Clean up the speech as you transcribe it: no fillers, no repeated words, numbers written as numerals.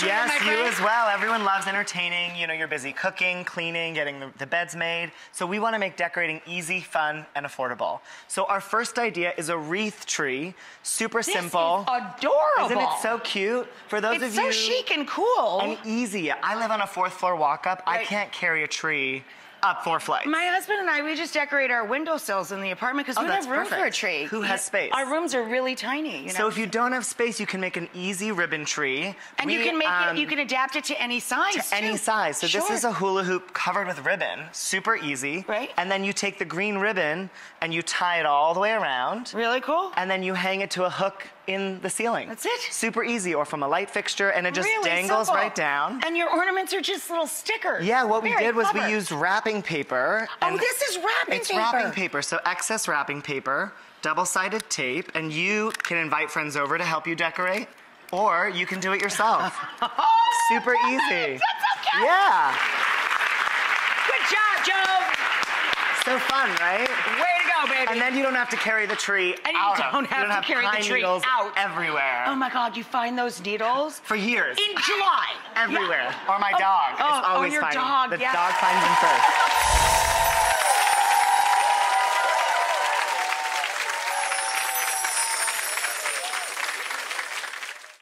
entertaining Yes, my you friends? as well. Everyone loves entertaining. You know, you're busy cooking, cleaning, getting the beds made. So we want to make decorating easy, fun, and affordable. So our first idea is a wreath tree. Super simple. This is adorable. Isn't it so cute? For those It's of you... so chic and cool. And easy. I live on a 4th floor walk-up. Right. I can't carry a tree up 4 flights. My husband and I, we just decorate our windowsills in the apartment because we don't have room for a tree. Who has space? Our rooms are really tiny, you know? So if you don't have space, you can make an easy ribbon tree. And you can make it, you can adapt it to any size, any size. So Sure. this is a hula hoop covered with ribbon, super easy. Right. And then you take the green ribbon and you tie it all the way around. Really cool. And then you hang it to a hook in the ceiling. That's it. Super easy, or from a light fixture, and it just Really dangles simple. right down. And your ornaments are just little stickers. Yeah, what we Very did was clever. we used wrapping paper. Oh, this is wrapping It's paper. wrapping paper, so excess wrapping paper, double-sided tape, and you can invite friends over to help you decorate, or you can do it yourself. Super easy. That's okay. Yeah. Good job, Jove. So fun, right? Way to go, baby. And then you don't have to carry the tree And you out. don't have to carry the pine tree needles out. everywhere. Oh my God, you find those needles? For years. In July. Everywhere. Yeah. Or my dog. It's Oh, always your finding. dog, The yeah. dog finds them first.